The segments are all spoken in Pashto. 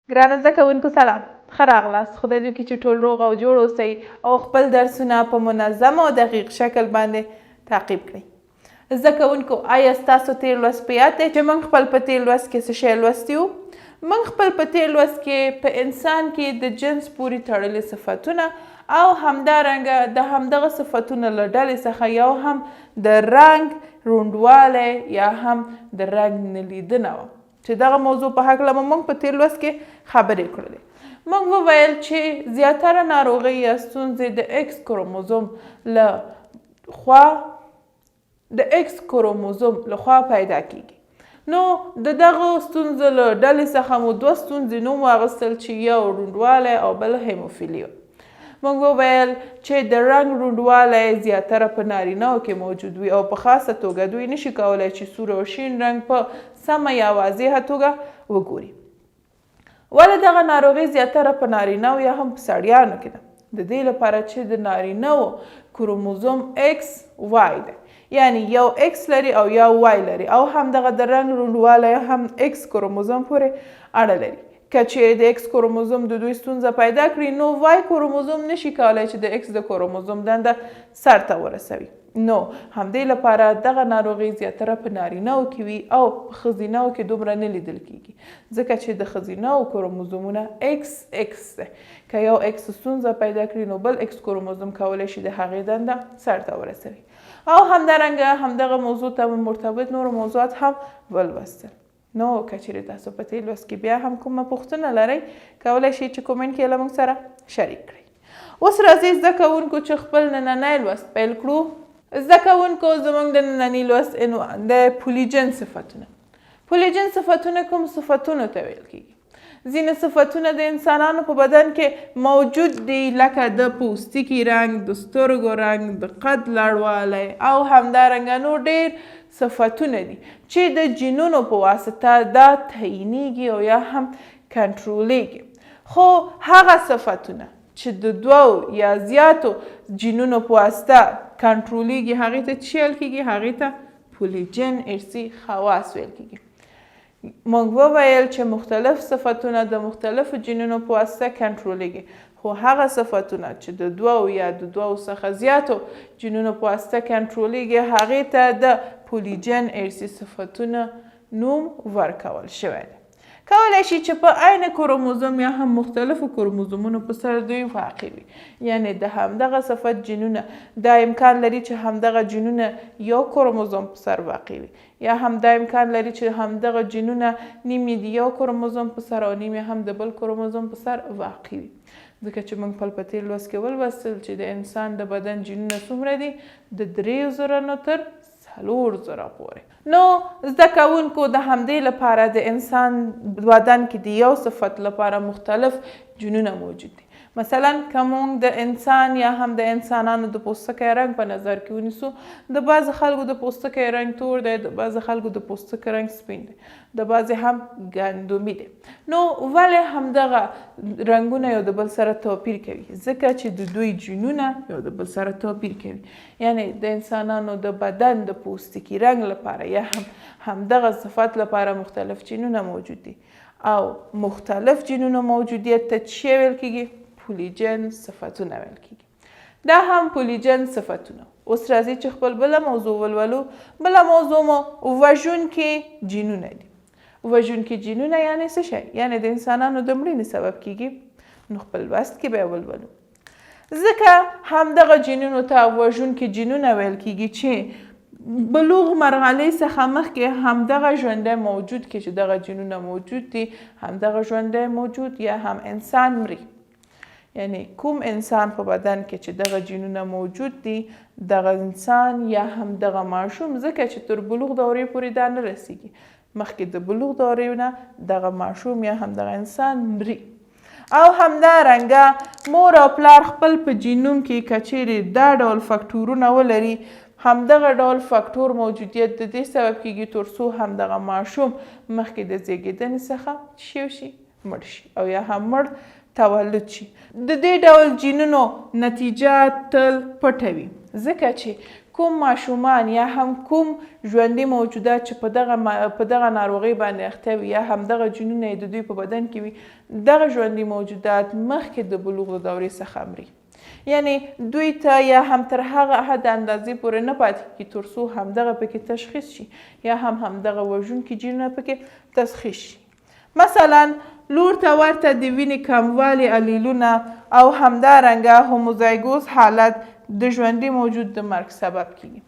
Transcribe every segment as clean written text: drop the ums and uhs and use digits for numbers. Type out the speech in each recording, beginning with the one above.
ګرانو زده کوونکو سلام، ښه راغلاست. خدای دې وکړي چې ټول روغ او جوړ اوسئ او خپل درسونه په منظم او دقیق شکل باندې تعقیب کړئ. زده کوونکو آیا ستاسو تېر لوست په یاد دی چې موږ خپل په تېر لوست کې څه شی لوستي وو؟ موږ خپل په تېر لوست کې په انسان کې د جنس پورې تړلي صفتونه او همدارنګه د همدغه صفتونو له ډلې څخه یو هم د رنګ روڼوالی یا هم د رنګ نه لیدنه وه چې دغه موضوع په هکله مو موږ په تېر لوست کې خبرې کړلې. موږ وویل چې زیاتره ناروغۍ یا ستونزې د ایکس کروموزوم لخوا پیدا کیږي. نو د دغو ستونزو له ډلې څخه مو دوه ستونزې نوم واخیستل چې یو روڼوالی او بل هیموفیلي وه. موږ وویل چې د رنګ روڼوالی زیاتره په نارینهو کې موجود وي او په خاصه توګه دوی نشي کولی چې سور او شین رنګ په سمه یا واضحه توګه وګوري. ولې دغه ناروغي زیاتره په نارینهو یا هم په سړیانو کې ده؟ د دې لپاره چې د نارینهو کروموزوم ایکس وای ده، یعنی یو ایکس لري او یو وای لري او همدغه د رنګ روڼوالی هم ایکس کروموزوم پورې اړه لري. که چیرې د ایکس کروموزوم د دوی ستونزه پیدا کړي نو وای کروموزوم نشي کولی چې د ایکس د کروموزوم دنده سرته ورسوي. نو همدې لپاره دغه ناروغي زیاتره په نارینهو کې وي او په ښځینهو کې دومره نه لیدل کیږي، ځکه چې د ښځینهو کروموزومونه ایکس ده. که یو ایکس ستونزه پیدا کړي نو بل ایکس کروموزوم کولی شي د هغې دنده سرته ورسوي. او همدارنګه همدغه موضوع ته مرتبط نور موضوعات هم ولوستل. نو که چیرې تاسو په تېر لوست کې بیا هم کومه پوښتنه لرئ کولی شئ چې کومنټ کې له موږ سره شریک کړئ. اوس راځئ زده کوونکو چې خپل نننی لوست پیل کړو. زده کوونکو زموږ د ننني لوست عنوان د پولیجن صفتونه. پولیجن صفتونه کوم صفتونو ته ویل کیږي؟ ځینې صفتونه د انسانانو په بدن کې موجود دي لکه د پوستکي رنګ، د سترګو رنګ، د قد لوړوالی او همدارنګه نور ډېر صفتونه دي چې د جینونو په واسطه دا تعینیږي او یا هم کنټرولیږي. خو هغه صفتونه چې د دوو یا زیاتو جینونو په واسطه کنټرولیږي هغې ته څه ویل کیږي؟ هغې ته پولیجن ارثي خواص ویل کیږي. موږ وویل چې مختلف صفتونه د مختلفو جینونو په واسطه کنټرولیږي، خو هغه صفتونه چې د دوو یا د دوو څخه زیاتو جینونو په واسطه کنټرولیږي هغې ته د پولیجن ارثي صفتونه نوم ورکول شوی دی. کولی شي چې په عین کروموزوم یا هم مختلفو کروموزومونو په سر دوی واقع وي، یعنی د همدغه صفت جینونه دا امکان لري چې همدغه جینونه یو کروموزوم په سر واقع وي، یا هم دا امکان لري چې همدغه جینونه نیم یې د یو کروموزوم په سر او نیم یې هم د بل کروموزوم په سر واقع وي. ځکه چې موږ په تېر لوست کې ولوستل چې د انسان د بدن جینونه څومره دي؟ د 3000 نه تر 4000 پورې. نو زده کوونکو د همدې لپاره د انسان بدن کې د یو صفت لپاره مختلف جینونه موجود دي. مثلا که موږ د انسان یا هم د انسانانو د پوستکي رنګ په نظر کې ونیسو، د بعضې خلکو د پوستکي رنګ تور دی، د بعضې خلکو د پوستکي رنګ سپین دی، د بعضې هم ګندمي دی. نو ولې همدغه رنګونه یو د بل سره توپیر کوي؟ ځکه چې د دوی جینونه یو د بل سره توپیر کوي. یعنی د انسانانو د بدن د پوستکي رنګ لپاره یا همدغه صفت لپاره مختلف جینونه موجود دي او مختلف جینونو موجودیت ته څه ویل کیږي؟ پولیجن صفتونه ویل کیږي. دا هم پولیجن صفتونه. اوس راځئ چې خپل بله موضوع ولولو. بله موضوع مو وژونکي جینونه دي. وژونکي جینونه یعنې څه شی؟ یعنې د انسانانو د مړینې سبب کیږي. نو خپل لوست کې به یې ولولو. ځکه همدغه جینونو ته وژونکي جینونه ویل کیږي چې بلوغ مرحلې څخه مخکې همدغه ژوندی موجود کې چې دغه جینونه موجود دي همدغه ژوندی موجود یا هم انسان مري. یعنی کوم انسان په بدن کې چې دغه جینونه موجود دي دغه انسان یا هم دغه ماشوم، ځکه چې تر بلوغ دورې پورې دا نه رسیږي، مخکې د بلوغ دورې نه دغه ماشوم یا هم دغه انسان مري. او همدارنګه مور او پلار خپل په جینوم کې که چیرې دا ډول فکټورونه ولري همدغه ډول فکټور موجودیت د دې سبب کیږي تر څو همدغه ماشوم مخکې د زیږیدنې څخه شي مړ شي او یا هم مړ تولد شي. د دې ډول جینونو نتیجه تل پټه وي، ځکه چې کوم ماشومان یا هم کوم ژوندي موجودات چې په دغه ناروغۍ باندې اخته وي یا هم دغه جنونه د دوی په بدن کې وي دغه ژوندي موجودات مخکې د بلوغ د دورې څخه مري. یعنی دوی ته یا هم تر هغه حد اندازې پورې نه پاتې کېږي تر څو همدغه پکې تشخیص شي یا هم همدغه وژونکي جینونه پکې تشخیص شي. مثلا لور ته ورته د وینې کموالي الیلونه او همدارنګه هوموزایګوس حالت د ژوندي موجود د مرګ سبب کیږي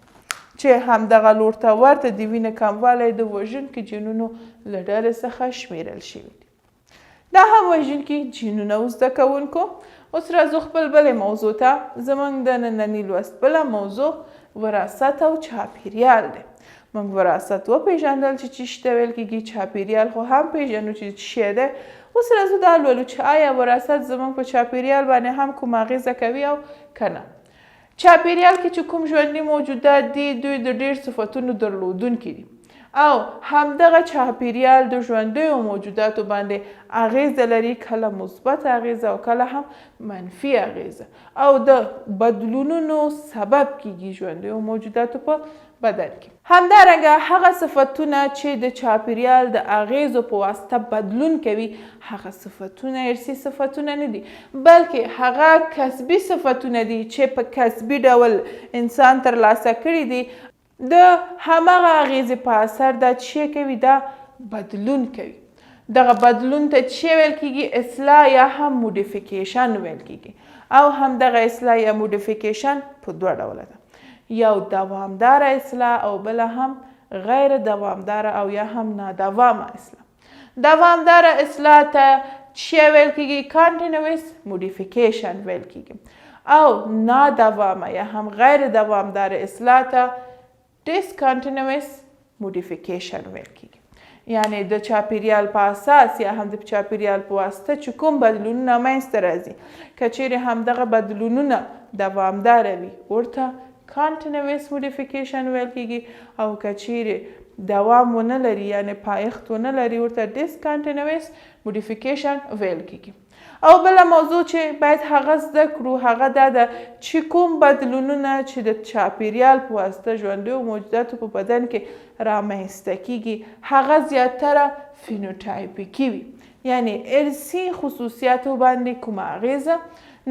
چې همدغه لور ته ورته د وینې کموالی د وژونکي جینونو له ډلې څخه شمیرل شوي دي. دا هم وژونکي جینونه و زده کوونکو. اوس راځو خپل بلې موضوع ته. زموږ د ننني لوست بله موضوع وراثت او چاپیریال دی. موږ وراثت وپېژندل چې څه شي ته ویل کېږي، چاپیریال خو هم پېژنو چې څه شی دی. اوس راځو دا لولو چې آیا وراثت زموږ په چاپیریال باندې هم کوم اغېزه کوي او که نه. چاپیریال کې چې کوم ژوندي موجودات دي دوی د ډېر صفتونو درلودونکي دي او همدغه چاپیریال د ژوندیو موجوداتو باندې اغېزه لري، کله مثبت اغېزه او کله هم منفي اغېزه او د بدلونونو سبب کیږي ژوندیو موجوداتو په بدن کې. همدارنګه هغه صفتونه چې د چاپیریال د اغېزو په واسطه بدلون کوي هغه صفتونه ارثي صفتونه نه دي بلکې هغه کسبي صفتونه دي چې په کسبي ډول انسان ترلاسه کړي دي. د همغه اغېزې په اثر دا چې کوي دا بدلون کوي. دغه بدلون ته چې ویل کېږي اصلاح یا هم موډیفیکیشن ویل کېږي او همدغه اصلاح یا موډیفیکیشن په دوه ډوله ده، یو دوامداره اصلاح او بله هم غیر دوامداره او یا هم نادوامه اصلاح. دوامداره اصلاح ته چې ویل کېږي کانټینوس موډیفیکیشن ویل کېږي او نادوامه یا هم غیر دوامداره اصلاح ته ډیسکانټینوس موډیفیکیشن ویل کېږي. یعنی د چاپیریال په اساس یا هم د چاپیریال په واسطه چې کوم بدلونونه منځته راځي که چیرې همدغه بدلونونه دوامداره وي ورته کانټینوس موډیفیکیشن ویل کېږي او که چیرې دوام ونه لري یعنی پایښت ونه لري ورته ډیسکانټینوس موډیفیکیشن ویل کېږي. او بله موضوع چې باید هغه زده کړو هغه دا ده چې کوم بدلونونه چې د چاپیریال په واسطه ژوندیو موجوداتو په بدن کې رامنځته کیږي هغه زیاتره فینوټایپیکي وي، یعنی ارثي خصوصیاتو باندې کومه اغېزه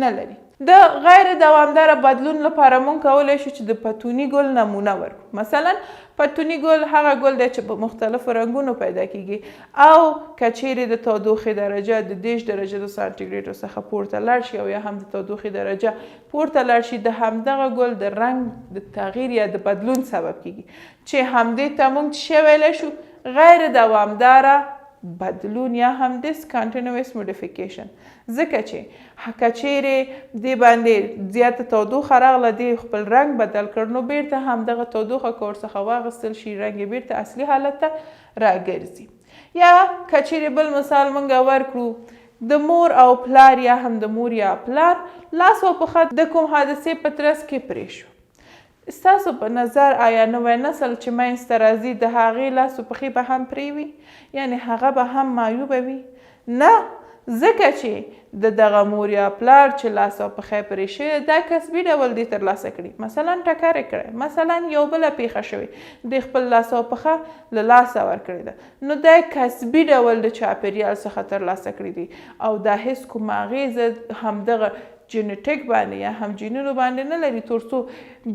نه لري. د غیر دوامداره بدلون لپاره مونږ کولی شو چې د پتوني ګل نمونه ورکړو. مثلا پتوني ګل هغه ګل دی چې په مختلفو رنګونو پیدا کیږي او که چیرې د تودوخې درجه د 10 درجه د سانتیګریډو څخه پورته لاړ شي او یا هم د تودوخې درجه پورته لاړ شي د همدغه ګل د رنګ د تغییر یا د بدلون سبب کیږي چې همدې ته مونږ څه ویلی شو غیر دوامداره بدلون یا هم ډیسکانټینوس موډیفیکیشن. ځکه چې که چیرې دې باندې زیاته تودوخه راغله دې خپل رنګ بدل کړ نو بیرته همدغه تودوخه که ورڅخه واخیستل شي رنګ یې بیرته اصلي حالت ته راګرځي. یا که چیرې بل مثال موږ ورکړو د مور او پلار یا هم د مور یا پلار لاس او پښه د کوم حادثې په ترڅ کې پرې شو. ستاسو په نظر آیا نوی نسل چې منځته راځي د هغې لاس او پښې به هم پرې وي یعنی هغه به هم معیوبه وي؟ نه، ځکه چې د دغه مور یا پلار چې لاس او پښې پرې شوی دا کسبي ډول دی ترلاسه کړي. مثلا ټکر یې کړی، مثلا یو بله پیښه شوې د خپل لاس او پښه له لاسه ورکړې ده نو دا کسبي ډول د چاپیریال څخه ترلاسه کړي دي او دا هیڅ کومه اغېزه همدغه جینټیک باندې یا هم جینونو باندې نه لري تر څو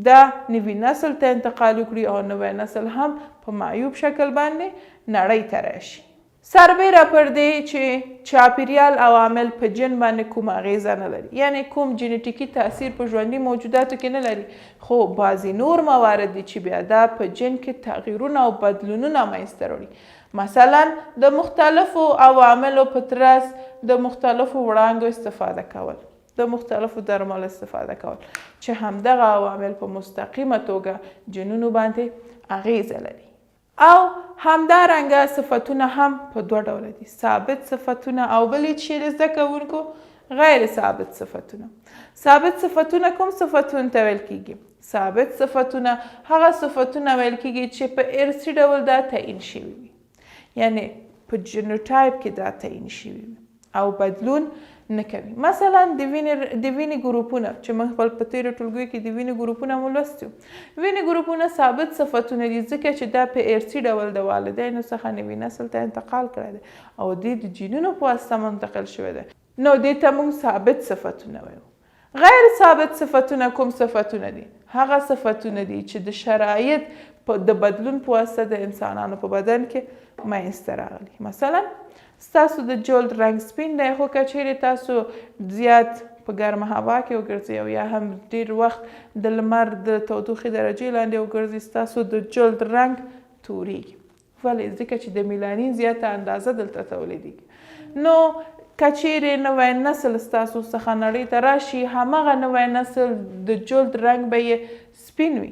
دا نوي نسل ته انتقال وکړي او نوی نسل هم په معیوب شکل باندې نړۍ ته راشي. سربیره پر دې چې چاپیریال عوامل په جن باندې کوم اغېزه نه لري یعنی کوم جینټیکي تاثیر په ژوندي موجوداتو کې نه لري خو بعضې نور موارد دي چې بیا دا په جن کې تغییرونه او بدلونونه منځته راوړي. مثلا د مختلفو عواملو په ترڅ د مختلفو وړانګو استفاده کول، د مختلفو درملو استفاده کول چې همدغه عوامل په مستقیمه توګه جنونو باندې اغېزه لري. او همدارنګه صفتونه هم په دوه ډوله دي، ثابت صفتونه او بل چې د زده کوونکو غیر ثابت صفتونه. ثابت صفتونه کوم صفتونه ته ویل کېږي؟ ثابت صفتونه هغه صفتونه ویل کېږي چې په ارثي ډول دا تعیین شوي وي یعنی په جینوټایپ کې دا تعیین شوي وي او بدلون نه کوي. مثلا د وینې ګروپونه چې موږ خپل په تېرو ټولګیو کې د وینې ګروپونه مو لوستي وو. وینې ګروپونه ثابت صفتونه دي ځکه چې دا په ارثي ډول د والدینو څخه نوي نسل ته انتقال کړی دی او د جینونو په واسطه منتقل شوی دی. نو دې ته موږ ثابت صفتونه وایو. غیر ثابت صفتونه کوم صفتونه دي؟ هغه صفتونه دي چې د شرایط د بدلون په واسطه د انسانانو په بدن کې منځته راغلي. مثلا ستاسو د جلد رنګ سپین دی خو که چیرې تاسو زیات په ګرمه هوا کې وګرځئ او یا هم ډېر وخت د لمر د تودوخې درجې لاندې وګرځئ ستاسو د جلد رنګ تورېږي. ولې؟ ځکه چې د میلانین زیاته اندازه دلته تولیدېږي. نو که چیرې نوی نسل ستاسو څخه نړۍ ته راشي همغه نوی نسل د جلد رنګ به یې سپین وي،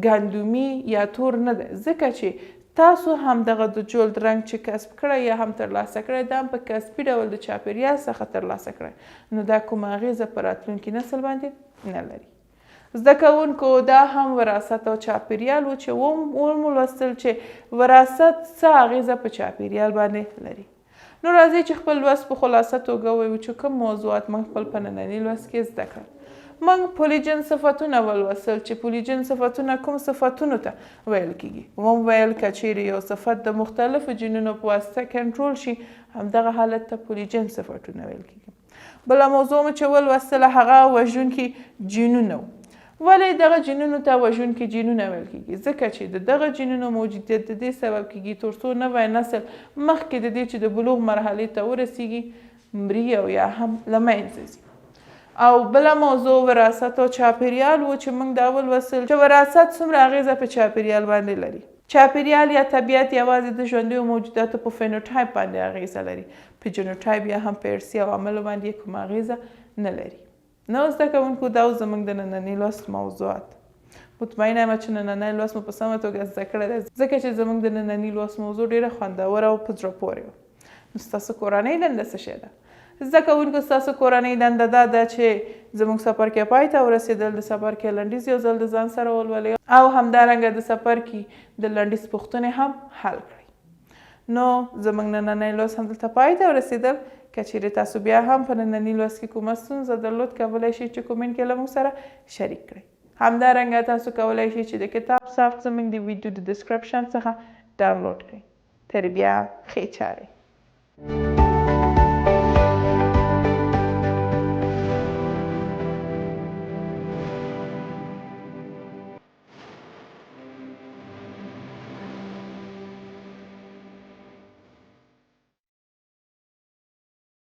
ګندمي یا تور نه دی، ځکه چې تاسو هم دغه د جلد رنګ چې کسب کړی یا هم ترلاسه کړی دا هم په کسبي ډول د چاپیریال څخه ترلاسه کړی، نو دا کومه اغیزه په راتلونکي نسل باندې نه لري. زده کوونکو دا هم وراثت او چاپیریال و چې ومو لوستل چې وراثت څه اغیزه په چاپیریال باندې لري. نو راځئ چې خپل لوست په خلاصه توګه ووایو چې کوم موضوعات موږ خپل په ننني لوست کې زده کړل. موږ پولیجن صفتونه ولوستل چې پولیجن صفتونه کوم صفتونو ته ویل کیږي. موږ ویل که چیرې یو صفت د مختلفو جینونو په واسطه کنټرول شي همدغه حالت ته پولیجن صفتونه ویل کیږي. بله موضوع مو چې ولوستله هغه وژونکي جینونه و. ولې دغه جینونو ته وژونکي جینونه ویل کیږي؟ ځکه چې د دغه جینونو موجودیت د دې سبب کیږي تر څو نوی نسل مخکې د دې چې د بلوغ مرحلې ته ورسیږي مري او یا هم له منځه ځي. او بله موضوع وراثت او چاپیریال و چې موږ دا ولوستل چې وراثت څومره اغیزه په چاپیریال باندې لري. چاپیریال یا طبیعت یوازې د ژوندیو موجوداتو په فینوټایپ باندې اغیزه لري، په جینوټایپ یا هم په ارثي عواملو باندې کومه اغیزه نه لري. نو زده کوونکو دا زموږ د ننني لوست موضوعات. مطمئنه یم چې نننی لوست مو په سمه توګه زده کړی دی ځکه چې زموږ د ننني لوست موضوع ډېره خوندوره او په زړه پورې وه. نو ستاسو کورنۍ دنده څه شی ده؟ زده کوونکو ستاسو کورنۍ دنده دا ده چې زموږ څپرکی پای ته ورسېدل د څپرکي لنډیز یو ځل د ځان سره ولولئ او همدارنګه د څپرکي د لنډیز پوښتنې هم حل کړئ. نو زموږ نننی لوست همدلته پای ته ورسېدل. که چیرې تاسو بیا هم په ننني لوست کې کومه ستونزه درلود کولی شئ چې کومنټ کې له موږ سره شریک کړئ. همدارنګه تاسو کولی شئ چې د کتاب سافت زموږ د ویډیو د ډسکرپشن څخه ډاونلوډ کړئ. تر بیا ښې چارې.